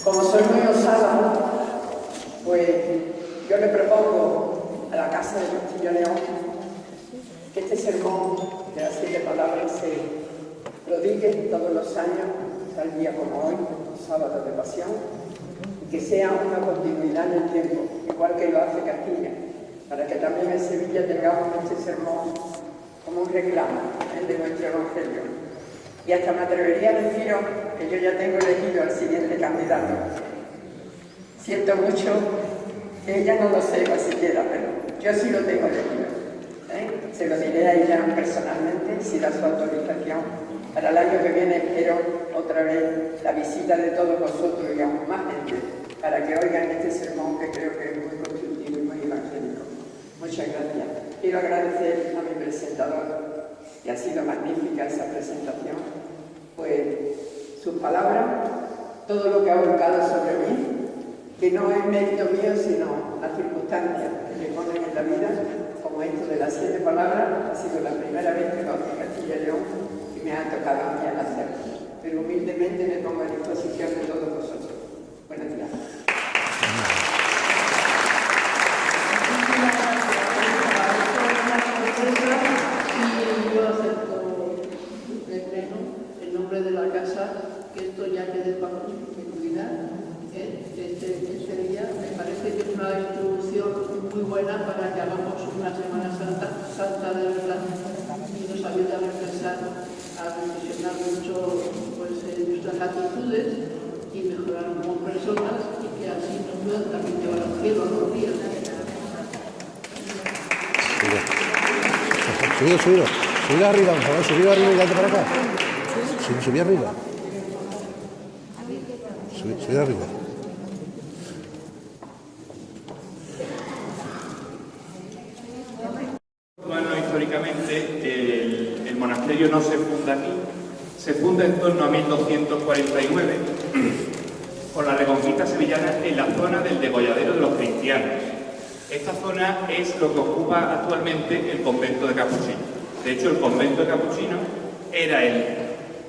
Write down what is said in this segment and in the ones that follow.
Como soy muy osada, pues yo le propongo a la Casa de Castilla y León que este sermón de las 7 palabras se prodigue todos los años, tal día como hoy, sábado de Pasión, y que sea una continuidad en el tiempo, igual que lo hace Castilla, para que también en Sevilla tengamos este sermón como un reclamo de nuestro Evangelio. Y hasta me atrevería a deciros que yo ya tengo elegido al siguiente candidato. Siento mucho que ella no lo sepa siquiera, pero yo sí lo tengo elegido. Se lo diré a ella personalmente, si da su autorización. Para el año que viene espero otra vez la visita de todos vosotros y aún más gente, para que oigan este sermón que creo que es muy constructivo y muy evangélico. Muchas gracias. Quiero agradecer a mi presentador, que ha sido magnífica esa presentación, pues sus palabras, todo lo que ha volcado sobre mí, que no es mérito mío, sino las circunstancias que me ponen en la vida, como esto de las 7 palabras, ha sido la primera vez que lo hace Castilla y León y me ha tocado a mí al hacerlo. Pero humildemente me pongo a disposición de todos vosotros. Buenos días. Y yo acepto de pleno, en nombre de la casa, que esto ya quede bajo continuidad. Este día me parece que es una introducción muy buena para que hagamos una Semana Santa de verdad y nos ayude a reflexionar mucho nuestras actitudes y mejorar como personas y que así nos puedan también llevar al cielo los días. Subid arriba, por favor, subid arriba y date para acá. Subid arriba. Subid arriba. Bueno, históricamente el monasterio no se funda aquí, se funda en torno a 1249 con la Reconquista sevillana en la zona del degolladero de los cristianos. Esta zona es lo que ocupa actualmente el convento de Capuchinos. De hecho, el convento de Capuchinos era el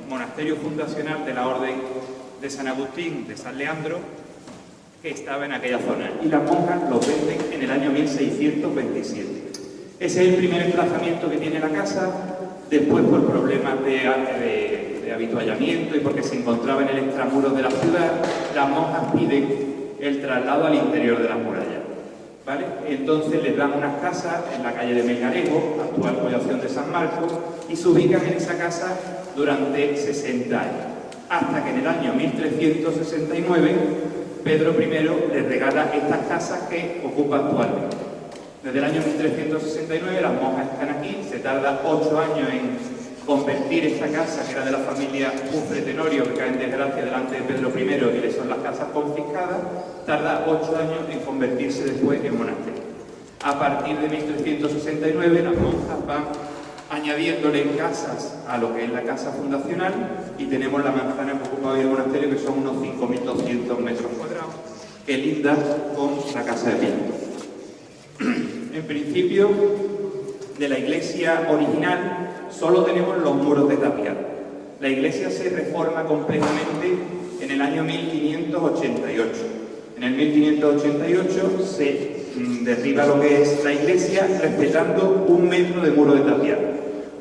monasterio fundacional de la Orden de San Agustín de San Leandro, que estaba en aquella zona. Y las monjas lo venden en el año 1627. Ese es el primer emplazamiento que tiene la casa. Después, por problemas de habituallamiento y porque se encontraba en el extramuro de la ciudad, las monjas piden el traslado al interior de las murallas. ¿Vale? Entonces les dan unas casas en la calle de Melgarejo, actual población de San Marcos, y se ubican en esa casa durante 60 años, hasta que en el año 1369 Pedro I les regala estas casas que ocupa actualmente. Desde el año 1369 las monjas están aquí, se tarda 8 años en convertir esta casa, que era de la familia Ufre Tenorio, que cae en desgracia delante de Pedro I y le son las casas confiscadas, tarda 8 años en convertirse después en monasterio. A partir de 1369 las monjas van añadiéndole casas a lo que es la casa fundacional y tenemos la manzana que ocupa hoy el monasterio, que son unos 5.200 metros cuadrados, que linda con la casa de Pinto. En principio, de la iglesia original solo tenemos los muros de tapial. La iglesia se reforma completamente en el año 1588. En el 1588 se derriba lo que es la iglesia respetando 1 metro de muro de tapial.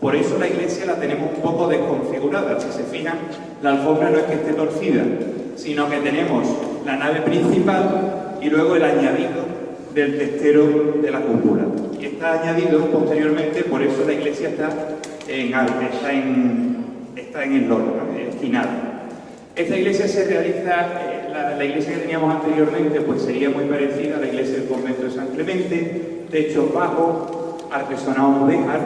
Por eso la iglesia la tenemos un poco desconfigurada. Si se fijan, la alfombra no es que esté torcida, sino que tenemos la nave principal y luego el añadido del testero de la cúpula. Y está añadido posteriormente, por eso la iglesia está en arte, está en el horno, esquinada. Esta iglesia se realiza, la iglesia que teníamos anteriormente, pues sería muy parecida a la iglesia del convento de San Clemente, techo bajo, artesonado mudéjar,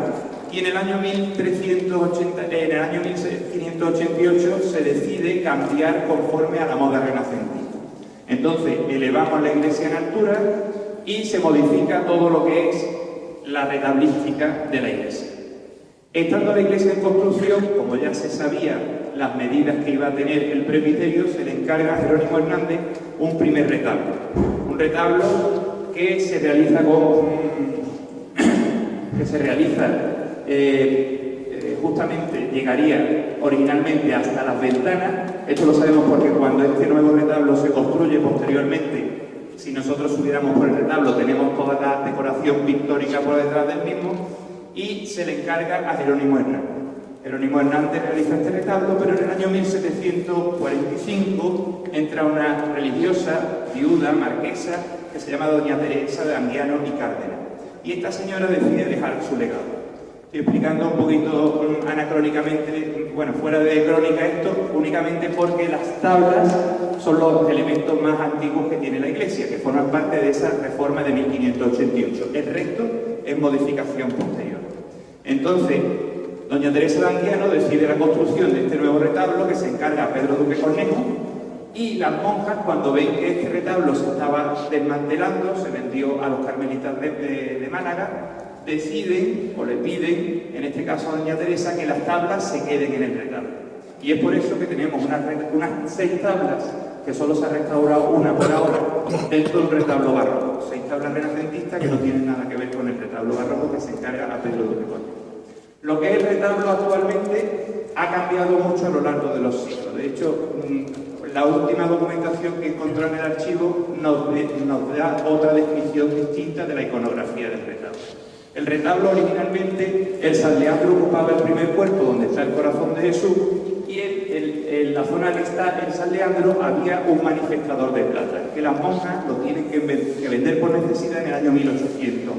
y en el año 1588 se decide cambiar conforme a la moda renacentista. Entonces elevamos la iglesia en altura y se modifica todo lo que es la retablística de la iglesia. Estando la iglesia en construcción, como ya se sabía las medidas que iba a tener el presbiterio, se le encarga a Jerónimo Hernández un primer retablo. Un retablo que se realiza justamente llegaría originalmente hasta las ventanas. Esto lo sabemos porque cuando este nuevo retablo se construye posteriormente, si nosotros subiéramos por el retablo, tenemos toda la decoración pictórica por detrás del mismo, y se le encarga a Jerónimo Hernández. Jerónimo Hernández realiza este retablo, pero en el año 1745 entra una religiosa, viuda, marquesa, que se llama doña Teresa de Anguiano y Cárdenas. Y esta señora decide dejar su legado. Estoy explicando un poquito anacrónicamente, bueno, fuera de crónica esto, únicamente porque las tablas son los elementos más antiguos que tiene la iglesia, que forman parte de esa reforma de 1588. El resto es modificación posterior. Entonces, doña Teresa de Anguiano decide la construcción de este nuevo retablo, que se encarga a Pedro Duque Cornejo, y las monjas, cuando ven que este retablo se estaba desmantelando, se vendió a los carmelitas de Málaga, deciden, o le piden, en este caso a doña Teresa, que las tablas se queden en el retablo. Y es por eso que tenemos unas 6 tablas, que solo se ha restaurado una por ahora, dentro de un retablo barroco. 6 tablas renacentistas que no tienen nada que ver con el retablo barroco que se encarga a Pedro Duque Cornejo. Lo que es el retablo actualmente ha cambiado mucho a lo largo de los siglos. De hecho, la última documentación que encontró en el archivo nos da otra descripción distinta de la iconografía del retablo. El retablo originalmente, el San Leandro ocupaba el primer cuerpo donde está el corazón de Jesús, y en la zona que está el San Leandro había un manifestador de plata, que las monjas lo tienen que vender por necesidad en el año 1800.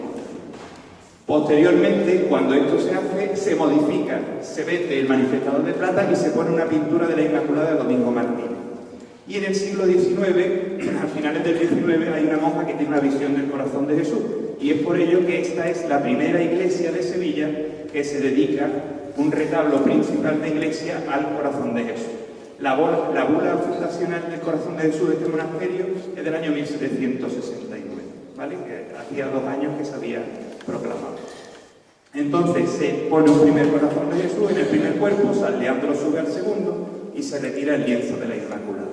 Posteriormente, cuando esto se hace, se modifica, se vende el manifestador de plata y se pone una pintura de la Inmaculada de Domingo Martínez. Y en el siglo XIX, a finales del XIX, hay una monja que tiene una visión del corazón de Jesús. Y es por ello que esta es la primera iglesia de Sevilla que se dedica un retablo principal de iglesia al corazón de Jesús. La bula fundacional del corazón de Jesús de este monasterio es del año 1769, ¿vale? Que hacía 2 años que se había proclamado. Entonces se pone un primer corazón de Jesús en el primer cuerpo, San Leandro sube al segundo y se retira el lienzo de la Inmaculada.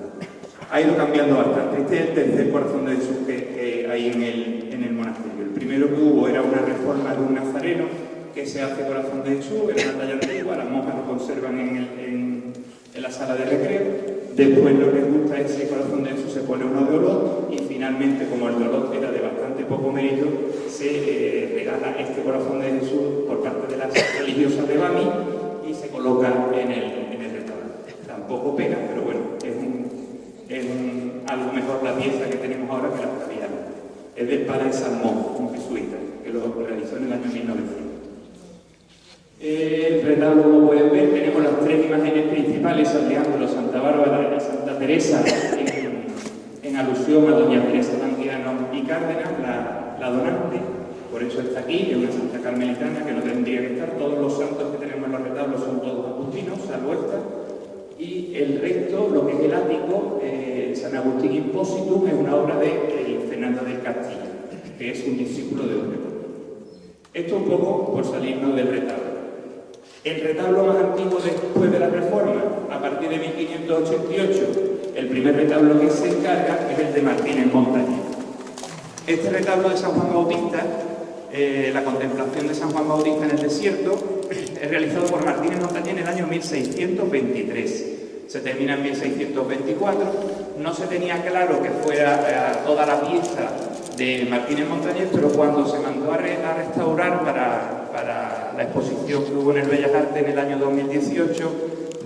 Ha ido cambiando bastante. Este es el tercer corazón de Jesús que hay en el monasterio. El primero que hubo era una reforma de un nazareno que se hace corazón de Jesús, era una talla antigua, las monjas lo conservan en la sala de recreo. Después lo que gusta ese corazón de Jesús, se pone uno de olor, y finalmente, como el de olor era de bastante poco mérito, se regala este corazón de Jesús por parte de las religiosas de Bami y se coloca en el retablo. Tampoco pega, pero bueno, es algo mejor la pieza que tenemos ahora que la que había. Es del padre Salmón, un jesuita, que lo realizó en el año 1900. El retablo, como pueden ver, tenemos las 3 imágenes principales: San Leandro, Santa Bárbara y Santa Teresa, en alusión a doña Teresa de Anguiano y Cárdenas, la donante. Por eso está aquí, es una santa carmelitana que no tendría que estar. Todos los santos que tenemos en los retablos son todos agustinos, salvo esta. Y el resto, lo que es el ático, San Agustín Impositum, es una obra de Fernando del Castillo, que es un discípulo de Duque. Esto un poco por salirnos del retablo. El retablo más antiguo después de la Reforma, a partir de 1588, el primer retablo que se encarga es el de Martínez Montañés. Este retablo de San Juan Bautista, la contemplación de San Juan Bautista en el desierto, es realizado por Martínez Montañés en el año 1623. Se termina en 1624. No se tenía claro que fuera toda la pieza de Martínez Montañés, pero cuando se mandó a restaurar para la exposición que hubo en el Bellas Artes en el año 2018,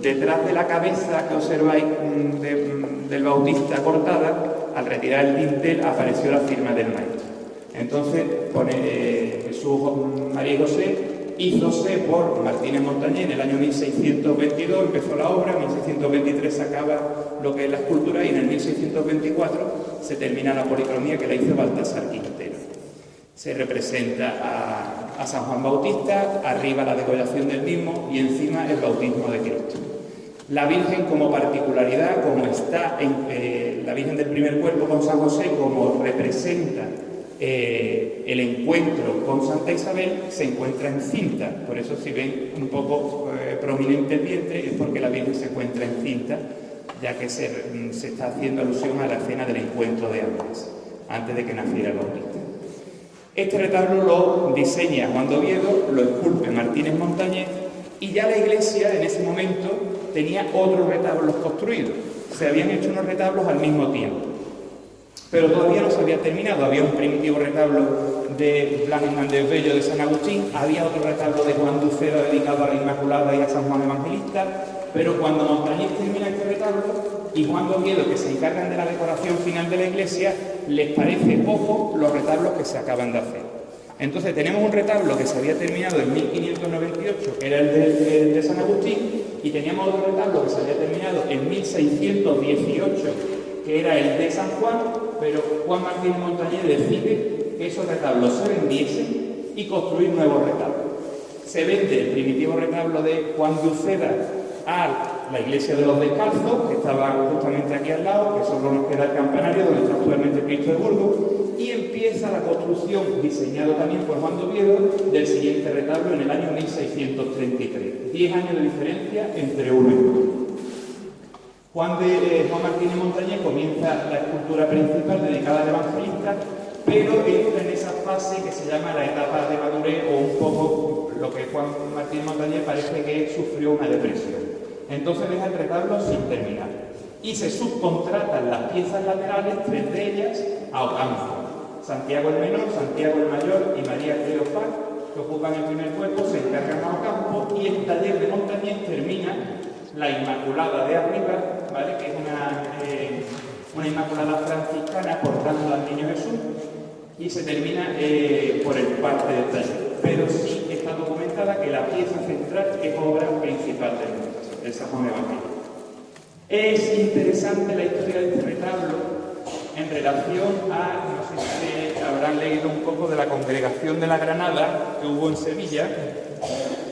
detrás de la cabeza que observáis del Bautista cortada, al retirar el dintel apareció la firma del maestro. Entonces pone Jesús, María y José, hízose por Martínez Montañés en el año 1622, empezó la obra, en 1623 se acaba lo que es la escultura y en el 1624 se termina la policromía que la hizo Baltasar Quintero. Se representa a San Juan Bautista, arriba la decoración del mismo y encima el bautismo de Cristo. La Virgen, como particularidad, como está la Virgen del primer cuerpo con San José, como representa el encuentro con Santa Isabel, se encuentra encinta. Por eso, si ven un poco prominente el vientre, es porque la Virgen se encuentra encinta, ya que se está haciendo alusión a la escena del encuentro de antes de que naciera el Bautista. Este retablo lo diseña Juan de Oviedo, lo esculpe Martínez Montañés Y ya la iglesia en ese momento tenía otros retablos construidos. Se habían hecho unos retablos al mismo tiempo, pero todavía no se había terminado. Había un primitivo retablo de Blas Hernández Bello de San Agustín, había otro retablo de Juan de Uceda dedicado a la Inmaculada y a San Juan Evangelista, pero cuando Montañés termina este retablo y Juan de Oviedo, que se encargan de la decoración final de la iglesia, les parece poco los retablos que se acaban de hacer. Entonces tenemos un retablo que se había terminado en 1598, que era el de San Agustín, y teníamos otro retablo que se había terminado en 1618, que era el de San Juan, pero Juan Martínez Montañés decide que esos retablos se vendiesen y construir nuevos retablos. Se vende el primitivo retablo de Juan de Uceda a la iglesia de los Descalzos, que estaba justamente aquí al lado, que solo nos queda el campanario donde está actualmente Cristo de Burgos, y empieza la construcción, diseñado también por Juan de Oviedo, del siguiente retablo en el año 1633. 10 años de diferencia entre uno y otro. Juan Martínez Montañés comienza la escultura principal dedicada al evangelista, pero entra en esa fase que se llama la etapa de madurez, o un poco lo que Juan Martínez Montañés parece que sufrió una depresión. Entonces deja el retablo sin terminar y se subcontratan las piezas laterales, 3 de ellas, a Ocampo. Santiago el Menor, Santiago el Mayor y María Cleofás, que ocupan el primer cuerpo, se encargan a Ocampo, y el taller de Montañés termina la Inmaculada de arriba, ¿vale?, que es una Inmaculada franciscana portando al Niño Jesús, y se termina por el parte del taller. Pero sí está documentada que la pieza central es obra principal del San Juan Evangelista. Es interesante la historia de este retablo en relación a, no sé si habrán leído un poco de la Congregación de la Granada que hubo en Sevilla,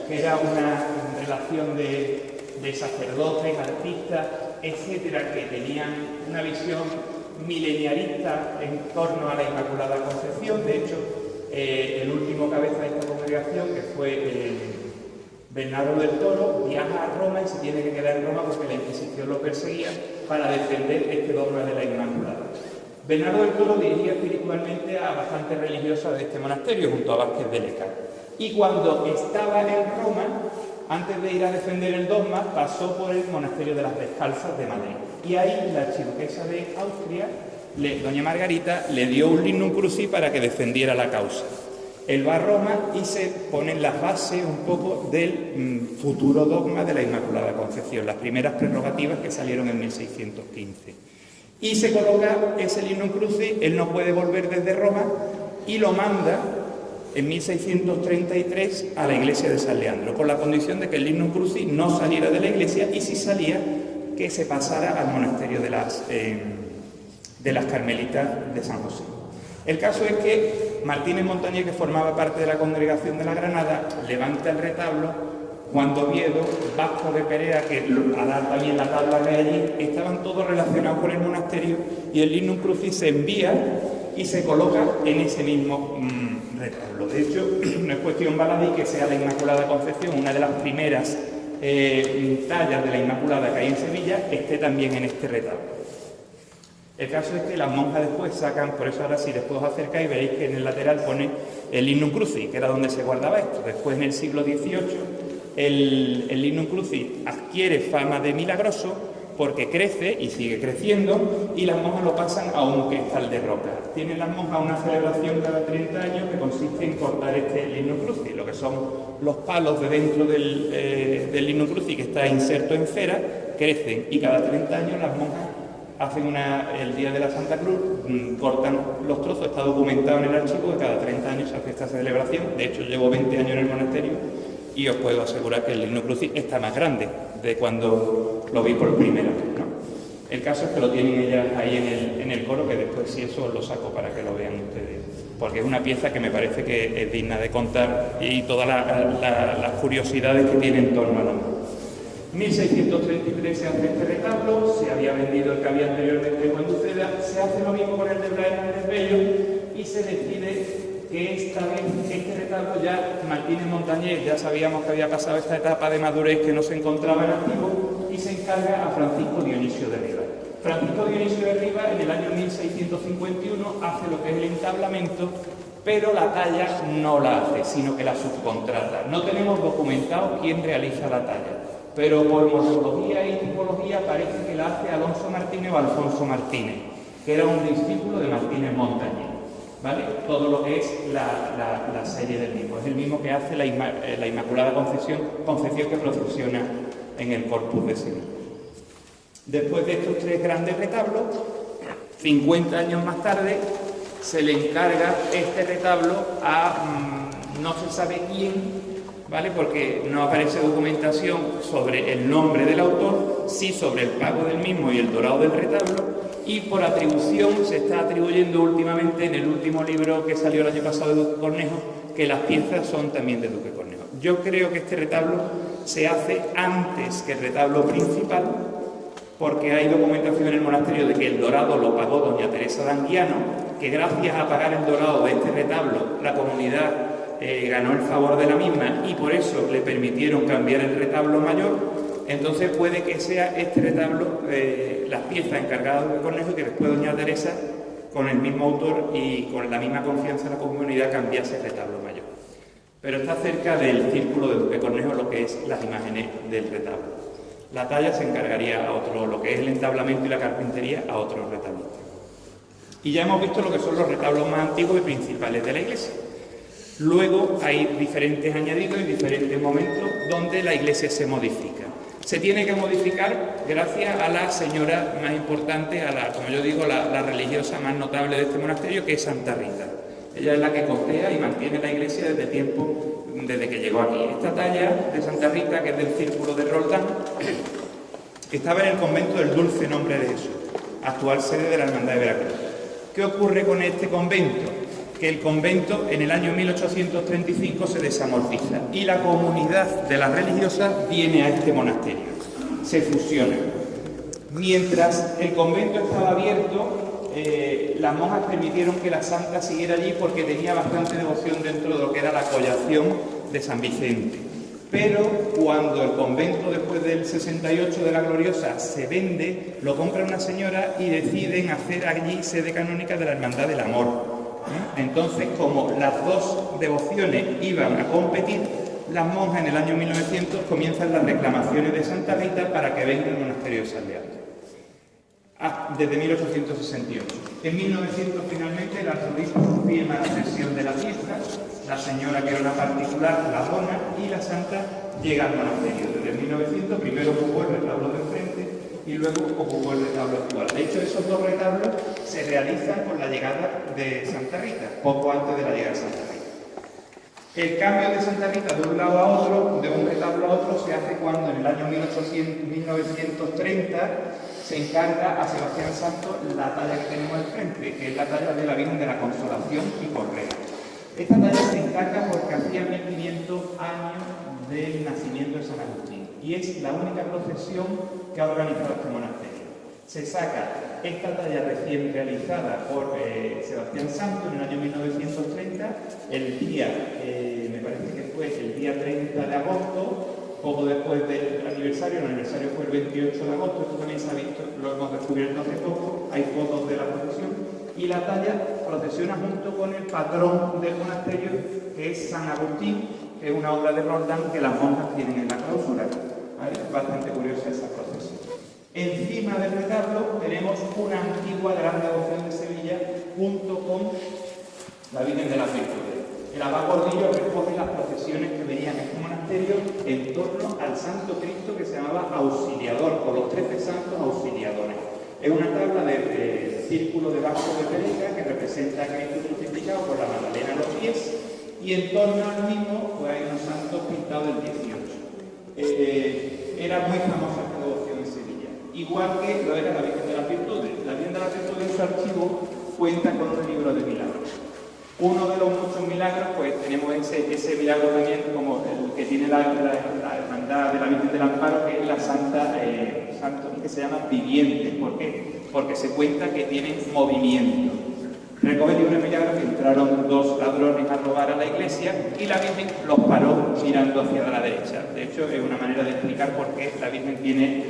que era una relación de sacerdotes, artistas, etcétera, que tenían una visión milenialista en torno a la Inmaculada Concepción. De hecho, el último cabeza de esta congregación, que fue Bernardo del Toro, viaja a Roma y se tiene que quedar en Roma porque la Inquisición lo perseguía para defender este dogma de la Inmaculada. Bernardo del Toro dirigía espiritualmente a bastantes religiosas de este monasterio, junto a Vázquez de Leca. Y cuando estaba en Roma, antes de ir a defender el dogma, pasó por el monasterio de las Descalzas de Madrid. Y ahí la archiduquesa de Austria, doña Margarita, le dio un lignum crucis para que defendiera la causa. Él va a Roma y se ponen las bases un poco del futuro dogma de la Inmaculada Concepción, las primeras prerrogativas que salieron en 1615. Y se coloca ese lignum crucis, él no puede volver desde Roma y lo manda en 1633 a la iglesia de San Leandro, con la condición de que el lignum crucis no saliera de la iglesia, y si salía, que se pasara al monasterio de las Carmelitas de San José. El caso es que Martínez Montañés, que formaba parte de la Congregación de la Granada, levanta el retablo. Juan de Oviedo, Vasco de Perea, que hará también la tabla de allí, estaban todos relacionados con el monasterio, y el lignum crucis se envía y se coloca en ese mismo retablo. De hecho, no es cuestión baladí que sea la Inmaculada Concepción, una de las primeras tallas de la Inmaculada que hay en Sevilla, esté también en este retablo. El caso es que las monjas después sacan, por eso ahora si después os acercáis veréis que en el lateral pone el lignum crucis, que era donde se guardaba esto. Después, en el siglo XVIII, el lignum crucis adquiere fama de milagroso porque crece y sigue creciendo, y las monjas lo pasan a un cristal de roca. Tienen las monjas una celebración cada 30 años que consiste en cortar este lignum crucis, lo que son los palos de dentro del lignum crucis, que está inserto en cera, crecen, y cada 30 años las monjas hacen el día de la Santa Cruz, cortan los trozos. Está documentado en el archivo que cada 30 años se hace esta celebración. De hecho, llevo 20 años en el monasterio y os puedo asegurar que el lignum crucis está más grande de cuando lo vi por primera vez, ¿no? El caso es que lo tienen ellas ahí en el coro, que después si eso os lo saco para que lo vean ustedes, porque es una pieza que me parece que es digna de contar, y todas las curiosidades que tiene en torno a la mano. 1633 se hace este retablo, se había vendido el que había anteriormente Juan de Uceda, se hace lo mismo con el de Blas Hernández Bello, y se decide que esta vez este retablo ya Martínez Montañés, ya sabíamos que había pasado esta etapa de madurez, que no se encontraba en activo, y se encarga a Francisco Dionisio de Riva. Francisco Dionisio de Riva, en el año 1651, hace lo que es el entablamento pero la talla no la hace, sino que la subcontrata. No tenemos documentado quién realiza la talla, pero por morfología y tipología parece que la hace Alonso Martínez o Alfonso Martínez, que era un discípulo de Martínez Montañés, ¿vale? Todo lo que es la serie del mismo. Es el mismo que hace la Inmaculada Concepción que procesiona en el Corpus de Sevilla. Después de estos tres grandes retablos, 50 años más tarde, se le encarga este retablo a no se sabe quién, ¿vale? Porque no aparece documentación sobre el nombre del autor, sí sobre el pago del mismo y el dorado del retablo, y por atribución se está atribuyendo últimamente en el último libro que salió el año pasado de Duque Cornejo, que las piezas son también de Duque Cornejo. Yo creo que este retablo se hace antes que el retablo principal, porque hay documentación en el monasterio de que el dorado lo pagó doña Teresa de Anguiano, que gracias a pagar el dorado de este retablo, la comunidad ganó el favor de la misma y por eso le permitieron cambiar el retablo mayor. Entonces puede que sea este retablo, las piezas encargadas de Cornejo, y que después doña Teresa, con el mismo autor y con la misma confianza en la comunidad, cambiase el retablo mayor. Pero está cerca del círculo de Duque Cornejo lo que es las imágenes del retablo. La talla se encargaría a otro, lo que es el entablamento y la carpintería, a otros retablistas. Y ya hemos visto lo que son los retablos más antiguos y principales de la iglesia. Luego hay diferentes añadidos y diferentes momentos donde la iglesia se modifica. Se tiene que modificar gracias a la señora más importante, a la, como yo digo, la religiosa más notable de este monasterio, que es Santa Rita. Ella es la que costea y mantiene la iglesia desde que llegó aquí. Esta talla de Santa Rita, que es del círculo de Roldán, estaba en el convento del Dulce Nombre de Jesús, actual sede de la Hermandad de Veracruz. ¿Qué ocurre con este convento? Que el convento en el año 1835 se desamortiza y la comunidad de las religiosas viene a este monasterio, se fusiona. Mientras el convento estaba abierto, las monjas permitieron que la santa siguiera allí porque tenía bastante devoción dentro de lo que era la collación de San Vicente. Pero cuando el convento, después del 68 de la Gloriosa, se vende, lo compra una señora y deciden hacer allí sede canónica de la Hermandad del Amor. Entonces, como las dos devociones iban a competir, las monjas en el año 1900 comienzan las reclamaciones de Santa Rita para que venga el monasterio de San Leandro. Desde 1868. En 1900 finalmente el arzobispo firma la cesión de la fiesta, la señora, que era una particular, la dona, y la santa llega al monasterio. Desde 1900 primero ocupó el retablo de enfrente y luego ocupó el retablo actual. De hecho, esos dos retablos se realizan con la llegada de Santa Rita, poco antes de la llegada de Santa Rita. El cambio de Santa Rita de un lado a otro, de un retablo a otro, se hace cuando en el año 1930 se encarga a Sebastián Santo la talla que tenemos al frente, que es la talla de la Virgen de la Consolación y Correa. Esta talla se encarga porque hacía 1500 años del nacimiento de San Agustín y es la única procesión que ha organizado este monasterio. Se saca esta talla recién realizada por Sebastián Santo en el año 1930, el día, me parece que fue el día 30 de agosto, poco después del aniversario. El aniversario fue el 28 de agosto, esto también se ha visto, lo hemos descubierto hace poco, hay fotos de la procesión, y la talla procesiona junto con el patrón del monasterio, que es San Agustín, que es una obra de Roldán que las monjas tienen en la clausura. Es bastante curiosa esa procesión. Encima del retablo tenemos una antigua gran devoción de Sevilla junto con la Virgen de las Virtudes. El abad Gordillo recoge las procesiones que venían en este monasterio en torno al Santo Cristo, que se llamaba Auxiliador, o los 13 santos auxiliadores. Es una tabla de círculo de vaso de Pereca que representa a Cristo crucificado con la Magdalena a los pies, y en torno al mismo pues hay unos santos pintados del 18. Era muy famosa esta devoción en Sevilla, igual que lo era la Virgen de las Virtudes. La Virgen de las Virtudes en su archivo cuenta con un libro de milagros. Uno de los muchos milagros, pues tenemos ese milagro también como el que tiene la hermandad de la Virgen del Amparo, que es la santa, santo que se llama viviente. ¿Por qué? Porque se cuenta que tienen movimiento. Recoge el libro de milagros que entraron dos ladrones a robar a la iglesia y la Virgen los paró mirando hacia la derecha. De hecho, es una manera de explicar por qué la Virgen tiene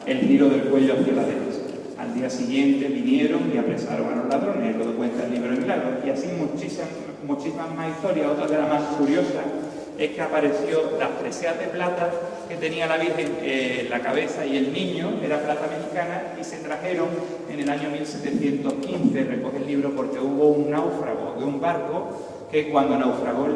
el giro del cuello hacia la derecha. Al día siguiente vinieron y apresaron a los ladrones, es lo que cuenta el libro de Milagros. Y así muchísimas más historias. Otra de las más curiosas es que apareció las preseas de plata que tenía la Virgen en la cabeza y el niño, era plata mexicana, y se trajeron en el año 1715, recoge el libro, porque hubo un náufrago de un barco que cuando naufragó en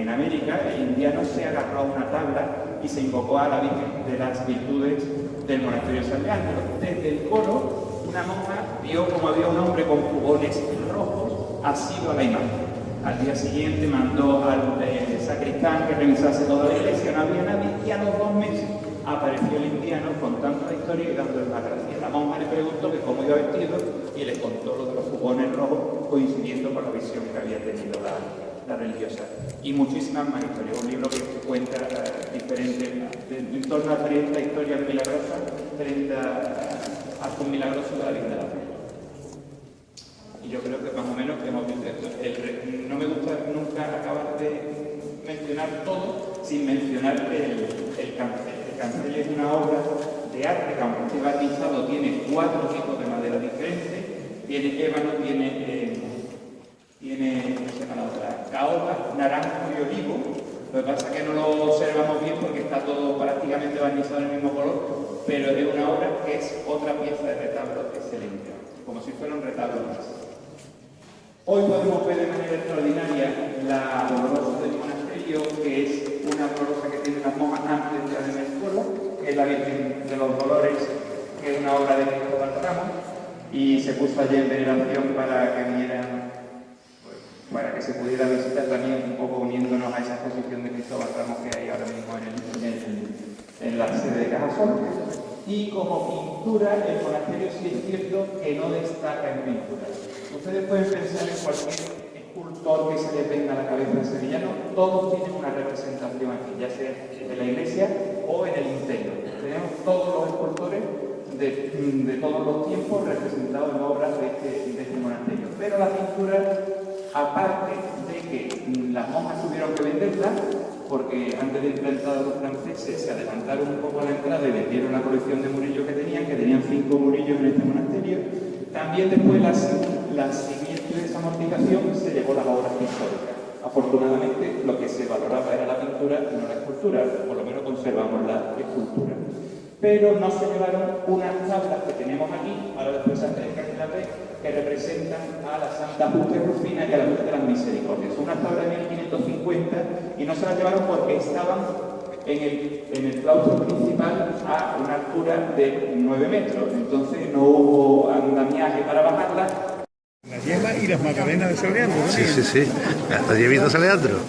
América, el indiano se agarró a una tabla y se invocó a la Virgen de las Virtudes del monasterio San Leandro. Desde el coro, una monja vio como había un hombre con jubones rojos asido a la imagen. Al día siguiente mandó al sacristán que revisase toda la iglesia, no había nadie, y a los 2 meses apareció el indiano contando la historia y dándole las gracias. La monja le preguntó que cómo iba vestido y le contó lo de los jubones rojos, coincidiendo con la visión que había tenido la religiosa. Y muchísimas más historias. Un libro que cuenta diferentes, en torno a 30 historias milagrosas, 30 actos milagrosos de la vida de la fe. Y yo creo que más o menos hemos visto esto. No me gusta nunca acabar de mencionar todo sin mencionar el cancel. El cancel es una obra de arte que, aunque esté barnizado, tiene 4 tipos de madera diferentes. Tiene ébano, tiene ¿cómo se llama la otra? Caoba, naranjo y olivo. Lo que pasa es que no lo observamos bien porque está todo prácticamente barnizado en el mismo color, pero es una obra que es otra pieza de retablo excelente, como si fuera un retablo más. Hoy podemos ver de manera extraordinaria la dolorosa del monasterio, que es una dolorosa que tiene las monjas antes de entrar en el pueblo, que es la Virgen de los Dolores, que es una obra de Cristóbal Ramos, y se puso allí en veneración para que viniera, para que se pudiera visitar también, un poco uniéndonos a esa exposición de Cristóbal Ramos que hay ahora mismo en la sede de Cajasol. Y como pintura, el monasterio sí es cierto que no destaca en pintura. Ustedes pueden pensar en cualquier escultor que se les venga a la cabeza en sevillano, todos tienen una representación aquí, ya sea en la iglesia o en el interior. Tenemos todos los escultores de todos los tiempos representados en obras de este monasterio. Pero la pintura, aparte de que las monjas tuvieron que venderla, porque antes de implantar a los franceses se adelantaron un poco a la entrada y vendieron la colección de murillos que tenían 5 murillos en este monasterio. También después la siguiente desamortización se llevó las obras históricas. Afortunadamente lo que se valoraba era la pintura y no la escultura, por lo menos conservamos la escultura. Pero no se llevaron unas tablas que tenemos aquí, ahora después se acercan y las ve, que representan a la Santa Justa Rufina y a la Virgen de las Misericordias. Son unas tablas de 1550 y no se las llevaron porque estaban en el claustro principal a una altura de 9 metros. Entonces no hubo andamiaje para bajarlas. La yema y las magdalenas de San Leandro, ¿no? Sí, sí, sí. Hasta allí he visto a San Leandro.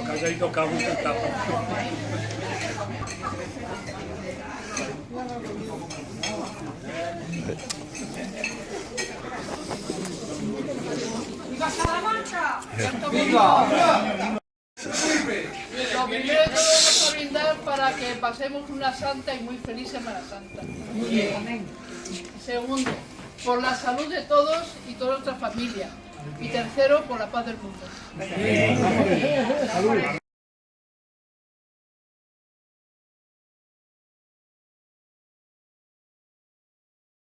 Calladito, cabo, cabo. ¡Viva Salamanca! ¡Viva! Lo primero de todo vamos a brindar para que pasemos una santa y muy feliz Semana Santa. Segundo, por la salud de todos y toda nuestra familia. Y tercero, por la paz del mundo.